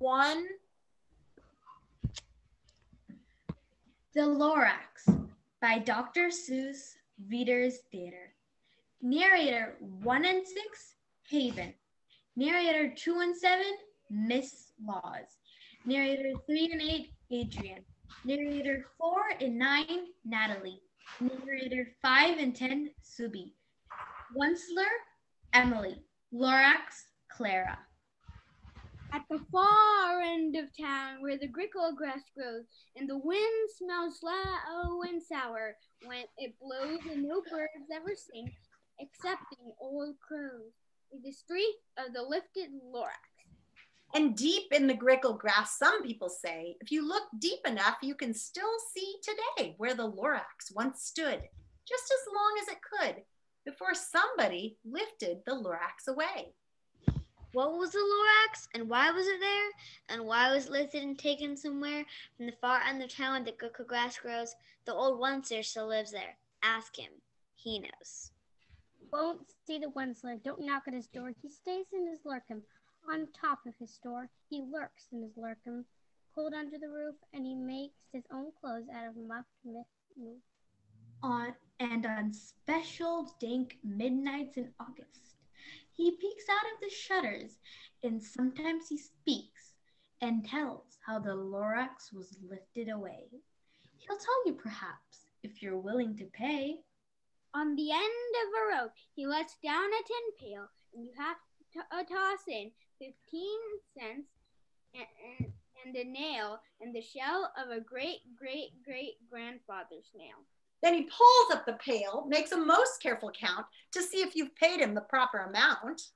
one? The Lorax by Dr. Seuss Reader's Theater. Narrator 1 and 6, Haven. Narrator 2 and 7, Miss Laws. Narrator 3 and 8, Adrian. Narrator 4 and 9, Natalie. Narrator 5 and 10, Subi. Onceler, Emily. Lorax, Clara. At the far end of town where the grickle grass grows and the wind smells slow and sour when it blows and no birds ever sing excepting old crows, is the street of the lifted Lorax. And deep in the grickle grass, some people say, if you look deep enough, you can still see today where the Lorax once stood, just as long as it could, before somebody lifted the Lorax away. What was the Lorax, and why was it there, and why was it lifted and taken somewhere from the far end of town where the grickle grass grows? The old Onceler still lives there. Ask him. He knows. Won't see the Onceler. Don't knock at his door. He stays in his lurkum. On top of his store, he lurks in his lurkum. Cold under the roof, and he makes his own clothes out of muffed move. On special dank midnights in August, he peeks out of the shutters, and sometimes he speaks and tells how the Lorax was lifted away. He'll tell you perhaps, if you're willing to pay. On the end of a rope, he lets down a tin pail, and you have to toss in 15 cents and a nail and the shell of a great-great-great-grandfather's nail. Then he pulls up the pail, makes a most careful count to see if you've paid him the proper amount.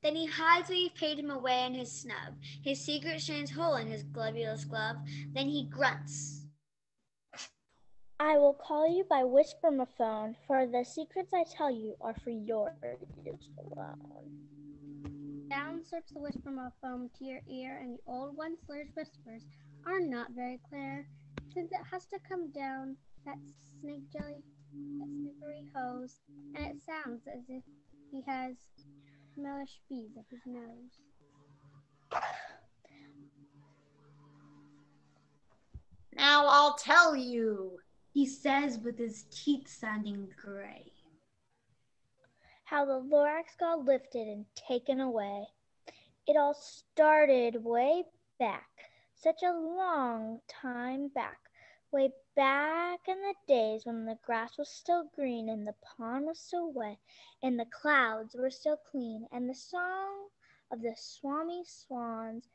Then he hides where you've paid him away in his snub, his secret strange hole in his globulous glove. Then he grunts. I will call you by whispermaphone, for the secrets I tell you are for your ears alone. Down slips the whispermaphone to your ear, and the old Onceler's whispers are not very clear, since it has to come down that snake jelly, that slippery hose, and it sounds as if he has smellish bees up his nose. Now I'll tell you, he says with his teeth sounding gray, how the Lorax got lifted and taken away. It all started way back, such a long time back, way back in the days when the grass was still green and the pond was still wet and the clouds were still clean and the song of the swami swans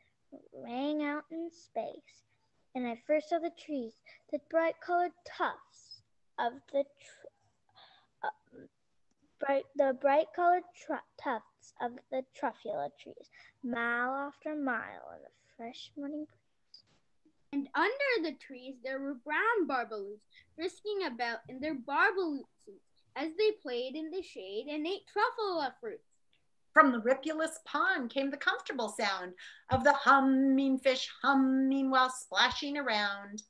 rang out in space. And I first saw the trees, the bright-colored tufts of the tufts of the truffula trees, mile after mile in the fresh morning breeze. And under the trees there were brown barbaloos frisking about in their barbaloot suits as they played in the shade and ate truffula fruits. From the ripulous pond came the comfortable sound of the humming fish humming while splashing around.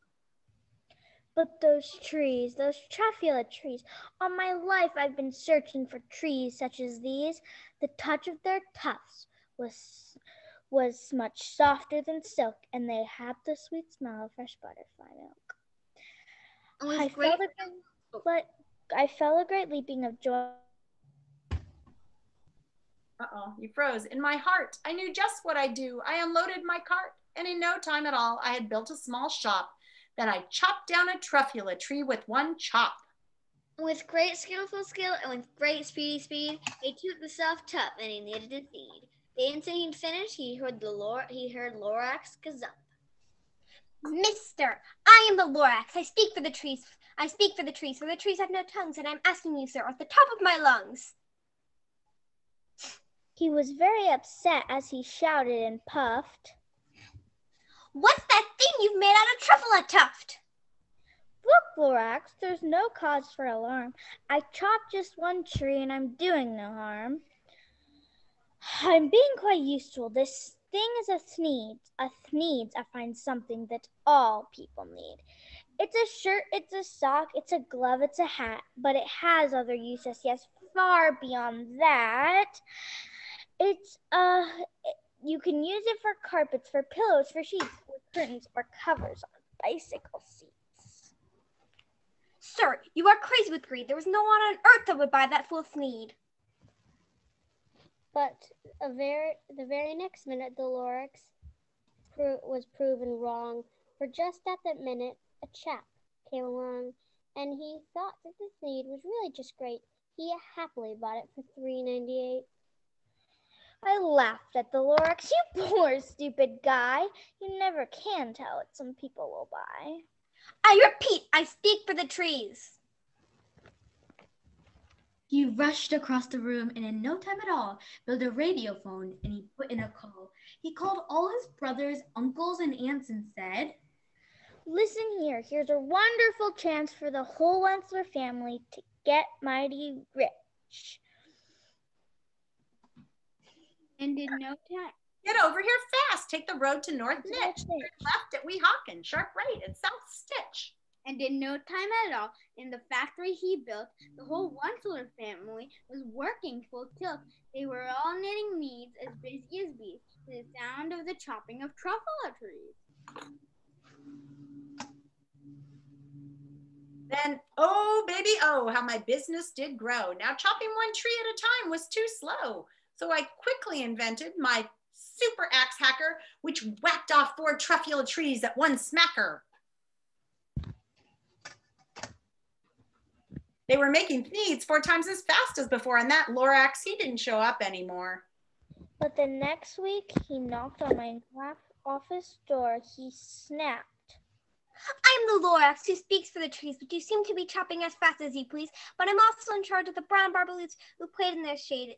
But those trees, those truffula trees, all my life I've been searching for trees such as these. The touch of their tufts was much softer than silk, and they had the sweet smell of fresh butterfly milk. I felt a great leaping of joy. Uh-oh, you froze. In my heart, I knew just what I'd do. I unloaded my cart, and in no time at all, I had built a small shop. Then I chopped down a truffula tree with one chop. With great skillful skill and with great speed, he took the soft tuft and he knitted a seed. The instant he'd finished, he heard Lorax gazump. Mister, I am the Lorax. I speak for the trees, for the trees have no tongues, and I'm asking you, sir, at the top of my lungs. He was very upset as he shouted and puffed. What's that thing you've made out of truffula tuft? Look, Lorax, there's no cause for alarm. I chopped just one tree and I'm doing no harm. I'm being quite useful. This thing is a thneeds. I find something that all people need. It's a shirt, it's a sock, it's a glove, it's a hat, but it has other uses, yes, far beyond that. You can use it for carpets, for pillows, for sheets, for curtains, or covers on bicycle seats. Sir, you are crazy with greed. There was no one on earth that would buy that fool Sneed. But the very next minute, the Lorax was proven wrong. For just at that minute, a chap came along, and he thought that the Sneed was really just great. He happily bought it for $3.98. I laughed at the Lorax. You poor stupid guy. You never can tell what some people will buy. I repeat, I speak for the trees. He rushed across the room and in no time at all built a radio phone and he put in a call. He called all his brothers, uncles, and aunts and said, Listen here, here's a wonderful chance for the whole Wensler family to get mighty rich. And in no time, Get over here fast. Take the road to North Nitch. Turn left at Weehawken. Sharp right at South Stitch. and in no time at all, in the factory he built, the whole Wensler family was working full tilt. They were all knitting needs as busy as bees to the sound of the chopping of truffle trees. Then, oh, baby, oh, how my business did grow. Now chopping one tree at a time was too slow. So I quickly invented my super axe hacker, which whacked off 4 truffula trees at one smacker. They were making needs 4 times as fast as before, and that Lorax, he didn't show up anymore. But the next week, he knocked on my office door. He snapped. I am the Lorax who speaks for the trees, but you seem to be chopping as fast as you please. But I'm also in charge of the brown barbaloots who played in the shade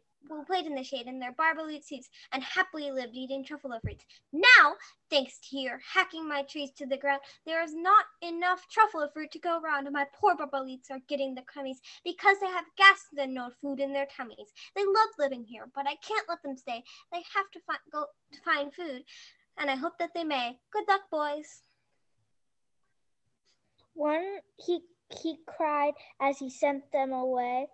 in their barbaloot suits and happily lived eating truffle fruits. Now, thanks to your hacking my trees to the ground, there is not enough truffle fruit to go around, and my poor barbaloots are getting the crummies because they have gas and no food in their tummies. They love living here, but I can't let them stay. They have to go to find food, and I hope that they may. Good luck, boys. He cried as he sent them away.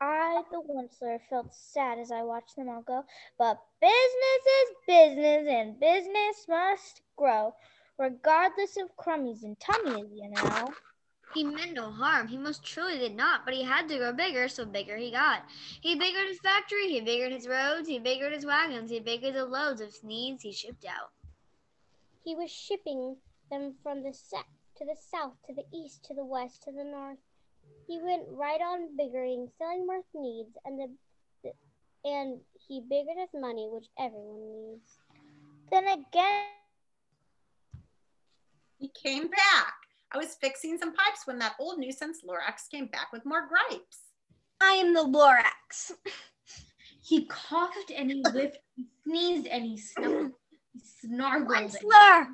I, the Wensler, felt sad as I watched them all go. But business is business, and business must grow, regardless of crummies and tummies, you know. He meant no harm. He most truly did not, but he had to grow bigger, so bigger he got. He biggered his factory, he biggered his roads, he biggered his wagons, he biggered the loads of needs he shipped out. He was shipping them from the to the south, to the east, to the west, to the north. He went right on biggering, selling more needs, and he biggered his money, which everyone needs. Then again, he came back. I was fixing some pipes when that old nuisance Lorax came back with more gripes. I am the Lorax. He coughed and he whiffed, he sneezed and he snuffled, he snargled. Wensler!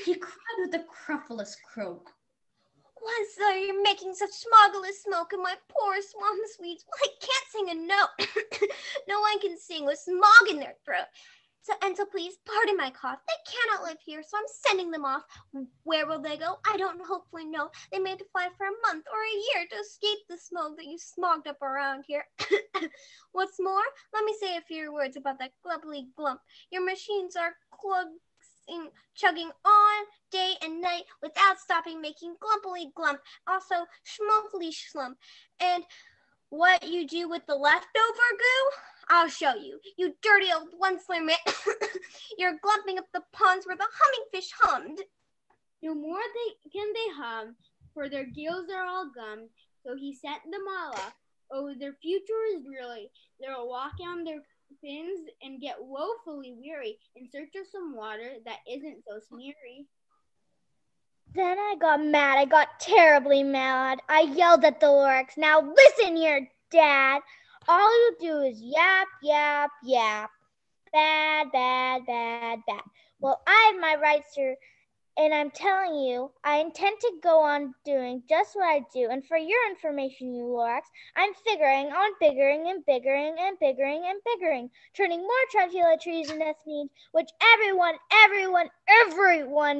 He cried with a cruffulous croak. Wensler, you're making such smoggless smoke in my poor swamp sweets. Well, I can't sing a note. No one can sing with smog in their throat. So please pardon my cough. They cannot live here, so I'm sending them off. Where will they go? I don't hopefully know. They may have to fly for a month or a year to escape the smoke that you smogged up around here. What's more, let me say a few words about that glubbly glump. Your machines are chugging on day and night without stopping, making glumpily glump, also schmunkly schlump. And what you do with the leftover goo, I'll show you. You dirty old Wensler man. You're glumping up the ponds where the humming fish hummed. No more can they hum, for their gills are all gummed. So he sent them all off. Oh, their future is dreary. They'll walk on their fins and get woefully weary in search of some water that isn't so smeary. Then I got mad. I got terribly mad. I yelled at the Lorax. Now listen here, Dad. All you do is yap, yap, yap. Bad, bad, bad, bad. Well, I have my rights here, and I'm telling you, I intend to go on doing just what I do. And for your information, you Lorax, I'm figuring on biggering and biggering and biggering and biggering, turning more truffula trees into needs, which everyone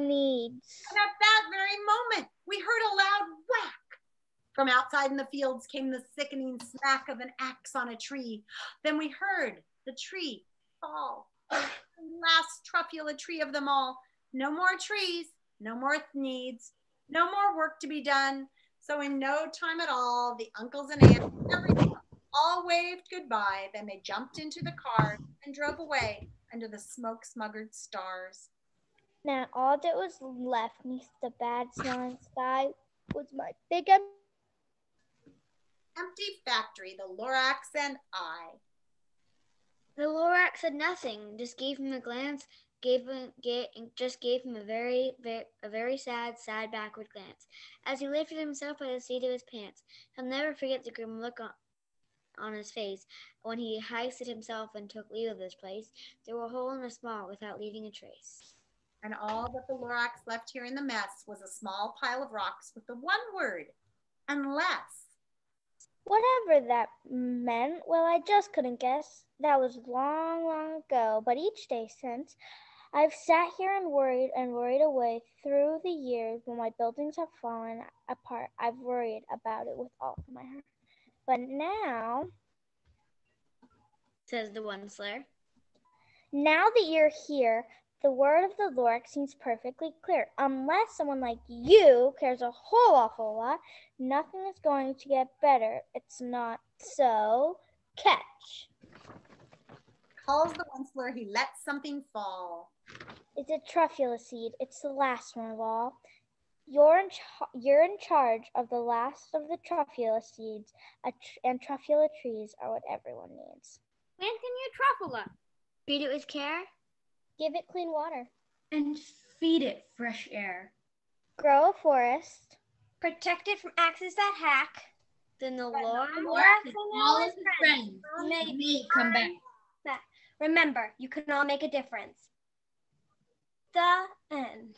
needs. And at that very moment, we heard a loud whack. From outside in the fields came the sickening smack of an axe on a tree. Then we heard the tree fall. Last truffula tree of them all. No more trees, no more needs, no more work to be done. So in no time at all, the uncles and aunts, everyone, all waved goodbye. Then they jumped into the car and drove away under the smoke-smuggered stars. Now all that was left neath the bad smelling sky was my big Empty factory, the Lorax and I. The Lorax said nothing, just gave him a glance, gave him a very sad backward glance. As he lifted himself by the seat of his pants, he'll never forget the grim look on his face when he hoisted himself and took leave of this place, through a hole in the small without leaving a trace. And all that the Lorax left here in the mess was a small pile of rocks with the one word, unless. Whatever that meant, well, I just couldn't guess. That was long, long ago, but each day since, I've sat here and worried away through the years when my buildings have fallen apart. I've worried about it with all of my heart. But now, says the one slayer, now that you're here, the word of the Lorax seems perfectly clear. Unless someone like you cares a whole awful lot, nothing is going to get better. It's not so. Catch. Calls the onceler, he lets something fall. It's a truffula seed. It's the last one of all. You're in charge of the last of the truffula seeds, and truffula trees are what everyone needs. Plant in your truffula. Feed it with care. Give it clean water. And feed it fresh air. Grow a forest. Protect it from axes that hack. Then the Lorax And all of his friends may come back. Remember, you can all make a difference. The end.